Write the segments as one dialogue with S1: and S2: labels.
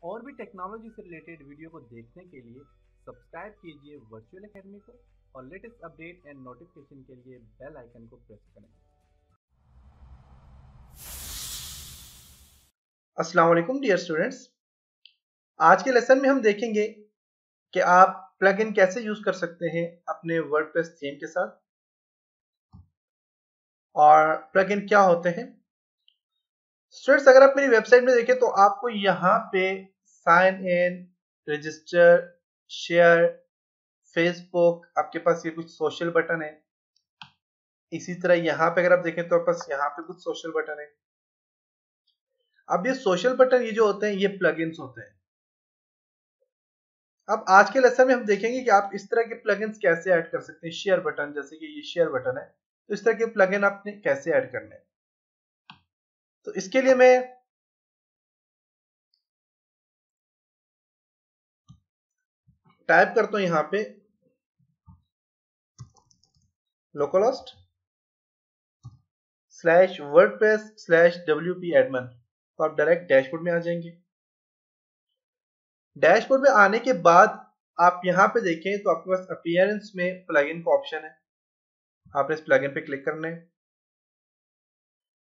S1: और भी टेक्नोलॉजी से रिलेटेड वीडियो को देखने के लिए सब्सक्राइब कीजिए वर्चुअल एकेडमी को और लेटेस्ट अपडेट एंड नोटिफिकेशन के लिए बेल आइकन को प्रेस करें।
S2: अस्सलाम वालेकुम डियर स्टूडेंट्स, आज के लेसन में हम देखेंगे कि आप प्लगइन कैसे यूज कर सकते हैं अपने वर्डप्रेस थीम के साथ और प्लगइन क्या होते हैं। स्टूडेंट्स, अगर आप मेरी वेबसाइट में देखें तो आपको यहाँ पे sign in, register, share, Facebook, आपके पास ये कुछ सोशल बटन है। इसी तरह यहाँ पे अगर आप देखें तो आपके पास यहाँ पे कुछ सोशल बटन है। अब ये सोशल बटन ये जो होते हैं ये प्लगइन्स होते हैं। अब आज के लेसन में हम देखेंगे कि आप इस तरह के प्लगइन्स कैसे ऐड कर सकते हैं। शेयर बटन, जैसे कि ये शेयर बटन है, तो इस तरह के प्लगइन आपने कैसे ऐड करने हैं। तो इसके लिए मैं टाइप करता हूं यहां पे लोकलहोस्ट /wordpress/wp-admin, तो आप डायरेक्ट डैशबोर्ड में आ जाएंगे। डैशबोर्ड में आने के बाद आप यहां पे देखें तो आपके पास अपीयरेंस में प्लगइन का ऑप्शन है। आपने इस प्लगइन पे क्लिक करना है।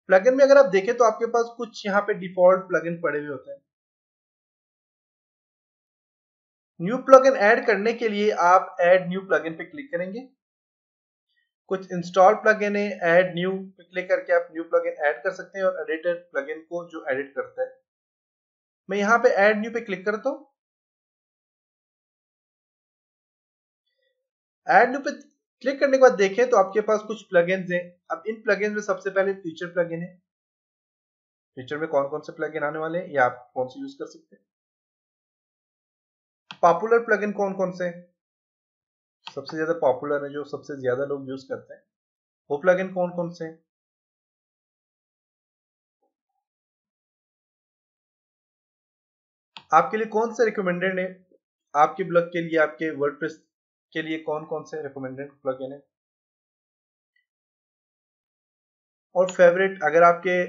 S2: प्लगइन में अगर आप देखें तो आपके पास कुछ यहाँ पे डिफॉल्ट प्लगइन पड़े हुए होते हैं। न्यू प्लगइन ऐड करने के लिए आप ऐड न्यू प्लगइन पे क्लिक करेंगे। कुछ इंस्टॉल प्लगइन है, ऐड न्यू पे क्लिक करके आप न्यू प्लगइन ऐड कर सकते हैं और एडिटर प्लगइन को जो एडिट करता है। मैं यहाँ पे ऐड न्यू पे क्लिक करता हूँ। ऐड न्यू पे क्लिक करने के बाद देखें तो आपके पास कुछ प्लगइन्स हैं। अब इन प्लगइन्स में सबसे पहले फीचर प्लगइन है। फीचर में कौन कौन से प्लगइन आने वाले हैं या आप कौन से यूज कर सकते हैं। पॉपुलर प्लगइन कौन कौन से हैं, सबसे ज्यादा पॉपुलर है जो सबसे ज्यादा लोग यूज करते हैं, वो प्लगइन कौन कौन से हैं। आपके लिए कौन से रिकमेंडेड है, आपके ब्लॉग के लिए, आपके वर्डप्रेस के लिए कौन कौन से रिकमेंडेड प्लगइन है। और फेवरेट, अगर आपके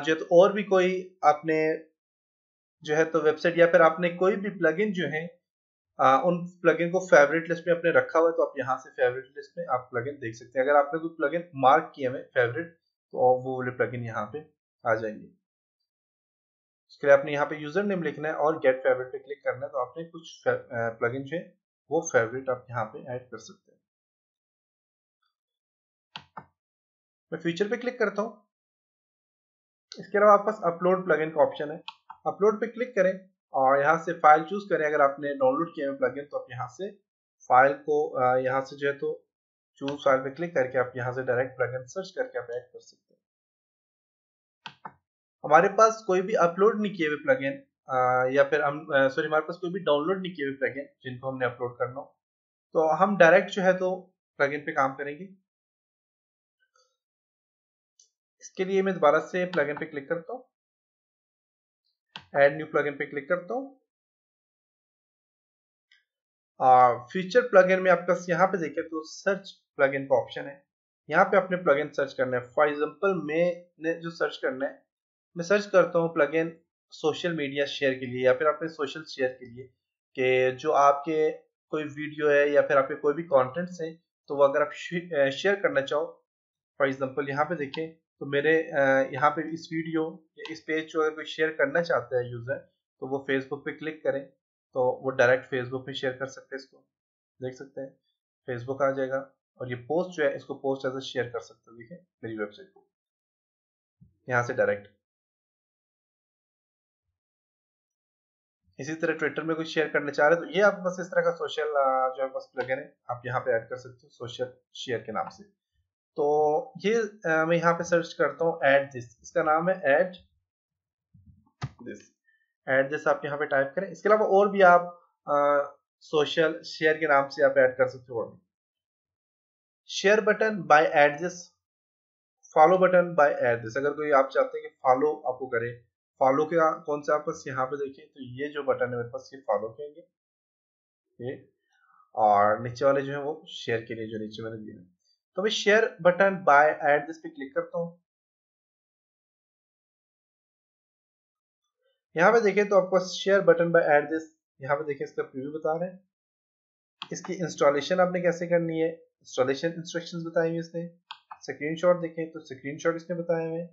S2: जो तो और भी कोई आपने जो है तो वेबसाइट या फिर आपने कोई भी प्लगइन जो है उन प्लगइन को फेवरेट लिस्ट में आपने रखा हुआ है, तो आप यहाँ से फेवरेट लिस्ट में आप प्लगइन देख सकते हैं। अगर आपने कोई प्लगइन मार्क किए हुए फेवरेट, तो वो वाले प्लगइन यहाँ पे आ जाएंगे। इसके लिए आपने यहाँ पे यूजर नेम लिखना है और गेट फेवरेट पे क्लिक करना है, तो आपने कुछ प्लगइन जो है वो फेवरेट आप यहाँ पे ऐड कर सकते हैं। मैं फीचर पे क्लिक करता हूँ। इसके अलावा आपके पास अपलोड प्लगइन का ऑप्शन है। अपलोड पे क्लिक करें और यहाँ से फाइल चूज करें। अगर आपने डाउनलोड किया है प्लगइन तो आप यहाँ से फाइल को यहाँ से जो है तो चूज फाइल पे क्लिक करके आप यहाँ से डायरेक्ट प्लगइन सर्च करके आप ऐड कर सकते हैं। हमारे पास कोई भी अपलोड नहीं किए हुए प्लगइन या फिर हम हमारे पास कोई भी डाउनलोड नहीं किए हुए प्लगइन जिनको हमने अपलोड करना हो, तो हम डायरेक्ट जो है तो प्लगइन पे काम करेंगे। इसके लिए मैं दोबारा से प्लगइन पे क्लिक करता हूँ, ऐड न्यू प्लगइन पे क्लिक करता हूँ। फीचर प्लगइन में आपके पास यहाँ पे देखें तो सर्च प्लगइन का ऑप्शन है। यहाँ पे अपने प्लगइन सर्च करना है। फॉर एग्जांपल मैंने जो सर्च करना है, मैं सर्च करता हूँ प्लगइन सोशल मीडिया शेयर के लिए या फिर अपने सोशल शेयर के लिए, कि जो आपके कोई वीडियो है या फिर आपके कोई भी कंटेंट्स हैं, तो वो अगर आप शेयर करना चाहो। फॉर एग्जांपल यहाँ पे देखें तो मेरे यहाँ पे इस वीडियो या इस पेज को अगर कोई शेयर करना चाहता है यूजर, तो वो फेसबुक पे क्लिक करें तो वो डायरेक्ट फेसबुक पे शेयर कर सकते हैं। इसको देख सकते हैं, फेसबुक आ जाएगा और ये पोस्ट जो है इसको पोस्ट एज शेयर कर सकते हो। देखिए मेरी वेबसाइट को यहाँ से डायरेक्ट। इसी तरह ट्विटर में कुछ शेयर करना चाह रहे हैं तो ये आप बस इस तरह का सोशल जो है बस प्लगइन है, आप यहाँ पे ऐड कर सकते हो सोशल शेयर के नाम से। तो ये मैं यहाँ पे सर्च करता हूँ ऐड दिस, इसका नाम है ऐड दिस। ऐड दिस आप यहाँ पे टाइप करें। इसके अलावा और भी आप सोशल शेयर के नाम से आप ऐड कर सकते हो। Share button by add this, follow button by add this. अगर कोई आप चाहते हैं कि फॉलो आपको करे, फॉलो के कौन सा आप बस यहाँ पे देखें तो ये जो बटन है मेरे पास ये फॉलो करेंगे ये, और नीचे वाले जो है वो शेयर के लिए जो नीचे मैंने दिया है। तो मैं share button by add this पे क्लिक करता हूँ। यहाँ पे देखें तो आपको share button by add this, यहाँ पे देखें इसका प्रीव्यू बता रहे हैं। इसकी इंस्टॉलेशन आपने कैसे करनी है, इंस्टॉलेशन इंस्ट्रक्शंस बताई हुई इसने। स्क्रीनशॉट देखें तो स्क्रीनशॉट इसने बताए हुए।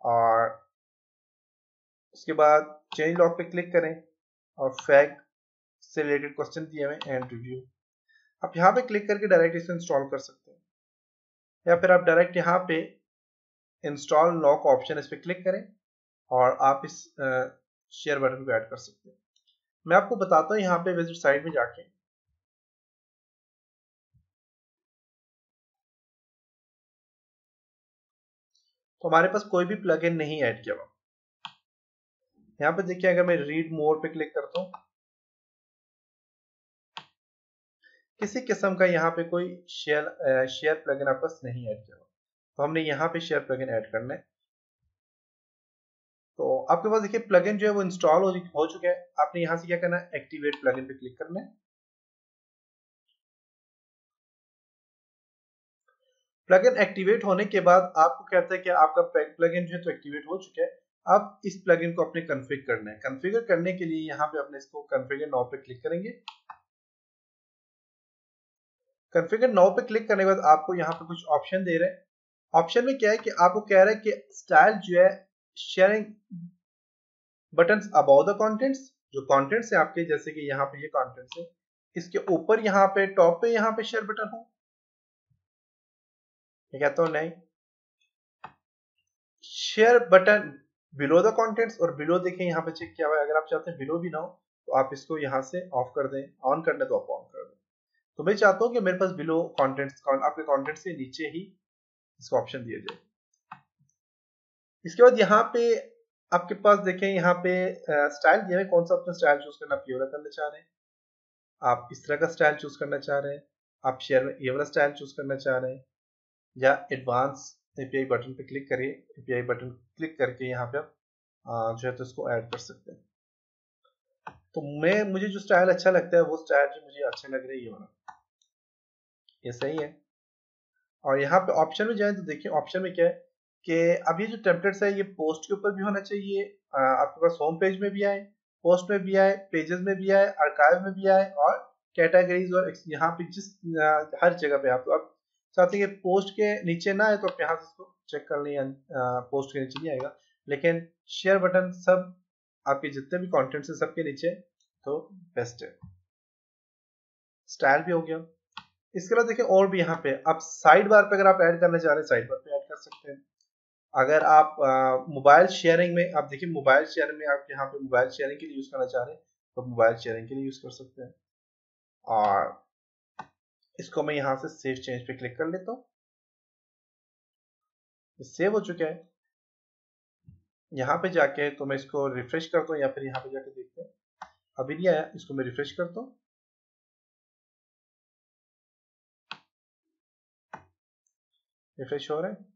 S2: और उसके बाद चेंज लॉग पे क्लिक करें और फैग से रिलेटेड क्वेश्चन दिए हुए एंड रिव्यू। आप यहाँ पे क्लिक करके डायरेक्ट इसे इंस्टॉल कर सकते हैं, या फिर आप डायरेक्ट यहाँ पे इंस्टॉल लॉक ऑप्शन इस पे क्लिक करें और आप इस शेयर बटन को ऐड कर सकते हैं। मैं आपको बताता हूँ यहाँ पे विजिट साइट में जाके। तो हमारे पास कोई भी प्लगइन नहीं ऐड किया हुआ। यहाँ पे देखिए अगर मैं रीड मोर पे क्लिक करता हूँ, किसी किस्म का यहाँ पे कोई शेयर प्लगइन आपके पास नहीं ऐड किया हुआ। तो हमने यहाँ पे शेयर प्लगइन ऐड करना है। तो आपके पास देखिए प्लगइन जो है वो इंस्टॉल हो चुका है। आपने यहाँ से क्या करना है, एक्टिवेट प्लगइन पे क्लिक करना है। प्लगइन एक्टिवेट होने के बाद आपको कहता है कि आपका प्लगइन जो है तो एक्टिवेट हो चुका है। अब इस प्लगइन को अपने कॉन्फ़िगर करना है। कॉन्फ़िगर करने के लिए यहाँ पे अपने इसको कॉन्फ़िगर नाउ पे क्लिक करेंगे। कॉन्फ़िगर नाउ पे क्लिक करने के बाद आपको यहाँ पे कुछ ऑप्शन दे रहे हैं। ऑप्शन में क्या है कि आपको कह रहा है कि स्टाइल जो है sharing buttons about the contents, जो कंटेंट्स है आपके, जैसे कि यहाँ पे ये कंटेंट्स है, इसके ऊपर यहाँ पे टॉप पे यहाँ पे शेयर बटन हो। मैं कहता हूँ नहीं, share button below the contents, और बिलो देखें यहाँ पे चेक किया हुआ है। अगर आप चाहते हैं बिलो भी ना हो तो आप इसको यहाँ से ऑफ कर दें, ऑन करना तो आप ऑन कर दें। तो मैं चाहता हूँ कि मेरे पास बिलो कंटेंट्स, आपके कंटेंट्स के नीचे ही इसको ऑप्शन दिया जाए। इसके बाद यहाँ पे आपके पास देखें यहाँ पे स्टाइल दिया है, कौन सा अपना स्टाइल चूज करना, आप ये वाला करना चाह रहे हैं, आप इस तरह का स्टाइल चूज करना चाह रहे हैं, आप शेयर में ये वाला स्टाइल चूज करना चाह रहे हैं, या एडवांस एपीआई बटन पे क्लिक करिए। एपीआई बटन क्लिक करके यहाँ पे आप जो है तो इसको ऐड कर सकते हैं। तो मुझे जो स्टाइल अच्छा लगता है वो स्टाइल जो मुझे अच्छा लग रहा है ये वाला, ये सही है। और यहाँ पे ऑप्शन में जाए तो देखिए ऑप्शन में क्या है कि अब ये जो टेम्पलेट्स है ये पोस्ट के ऊपर भी होना चाहिए, आपके पास होम पेज में भी आए, पोस्ट में भी आए, पेजेस में भी आए, आर्काइव में भी आए, और कैटेगरीज और यहाँ पे जिस हर जगह पे आप, तो आप चाहते हैं कि पोस्ट के नीचे ना आए तो आप यहाँ से इसको चेक कर लें, पोस्ट के नीचे नहीं आएगा, लेकिन शेयर बटन सब आपके जितने भी कॉन्टेंट्स है सबके नीचे, तो बेस्ट है। स्टाइल भी हो गया। इसके बाद देखिए और भी यहाँ पे आप साइड बार पे अगर आप ऐड करना चाह रहे हैं साइड बार पे ऐड कर सकते हैं। अगर आप मोबाइल शेयरिंग में, आप देखिए मोबाइल शेयरिंग में आप यहाँ पे मोबाइल शेयरिंग के लिए यूज करना चाह रहे हैं तो मोबाइल शेयरिंग के लिए यूज कर सकते हैं। और इसको मैं यहाँ से सेव चेंज पे क्लिक कर लेता हूँ, सेव हो चुका है। यहाँ पे जाके तो मैं इसको रिफ्रेश करता हूँ, या फिर यहाँ पे जाके देखते हैं, अभी नहीं आया, इसको मैं रिफ्रेश करता हूँ, रिफ्रेश हो रहा है।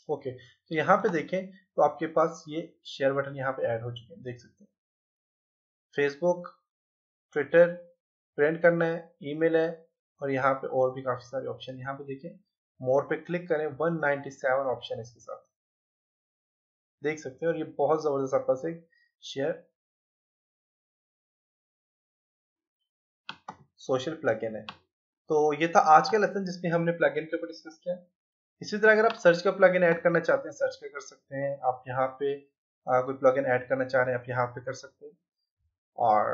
S2: ओके, तो यहाँ पे देखें तो आपके पास ये शेयर बटन यहाँ पे ऐड हो चुके हैं, देख सकते हैं। फेसबुक, ट्विटर, प्रिंट करना है, ईमेल है, और यहाँ पे और भी काफी सारे ऑप्शन यहाँ पे देखें। मोर पे क्लिक करें, 197 ऑप्शन इसके साथ देख सकते हैं, और ये बहुत जबरदस्त आपके पास एक शेयर सोशल प्लगइन है। तो ये था आज का लेसन जिसमें हमने प्लगइन के ऊपर डिस्कस किया। इसी तरह अगर आप सर्च का प्लगइन ऐड करना चाहते हैं, सर्च का कर सकते हैं। आप यहाँ पे कोई प्लगइन ऐड करना चाह रहे हैं, आप यहाँ पे कर सकते हैं, और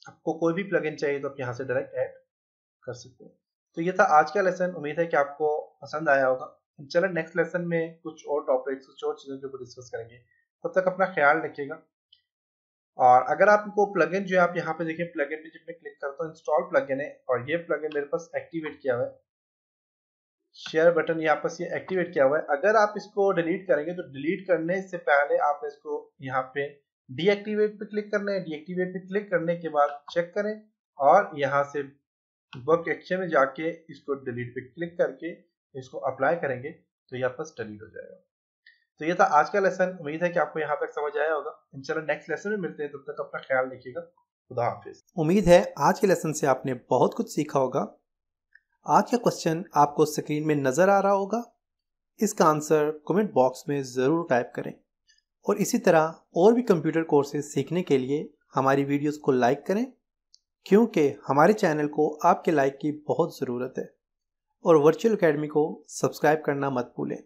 S2: आपको कोई भी प्लगइन चाहिए तो आप यहाँ से डायरेक्ट ऐड कर सकते हैं। तो ये था आज का लेसन, उम्मीद है कि आपको पसंद आया होगा। चलो नेक्स्ट लेसन में कुछ और टॉपिक्स, कुछ और चीज़ों के ऊपर डिस्कस करेंगे। तब तक अपना ख्याल रखिएगा। और अगर आपको प्लगइन जो है, आप यहाँ पे देखिए प्लगइन पे जब मैं क्लिक करता हूँ, इंस्टॉल प्लगइन है, और ये प्लगइन मेरे पास एक्टिवेट किया हुआ है, शेयर बटन यहाँ पर ये एक्टिवेट किया हुआ है। अगर आप इसको डिलीट करेंगे तो डिलीट करने से पहले आपने इसको यहाँ पे डीएक्टिवेट पे क्लिक करना है। डीएक्टिवेट पे क्लिक करने के बाद चेक करें, और यहाँ से वर्क एक्शन में जाके इसको डिलीट पे क्लिक करके इसको अप्लाई करेंगे तो ये आपका डिलीट हो जाएगा। तो ये था आज का लेसन। उम्मीद है कि आपको यहाँ तक समझ आया होगा। इंशाल्लाह नेक्स्ट लेसन में मिलते हैं, तब तक अपना ख्याल रखिएगा। खुदा हाफिज।
S3: उम्मीद है आज के लेसन से आपने बहुत कुछ सीखा होगा। आज का क्वेश्चन आपको स्क्रीन में नज़र आ रहा होगा। इसका आंसर कमेंट बॉक्स में ज़रूर टाइप करें और इसी तरह और भी कंप्यूटर कोर्सेज सीखने के लिए हमारी वीडियोस को लाइक करें, क्योंकि हमारे चैनल को आपके लाइक की बहुत ज़रूरत है। और वर्चुअल एकेडमी को सब्सक्राइब करना मत भूलें।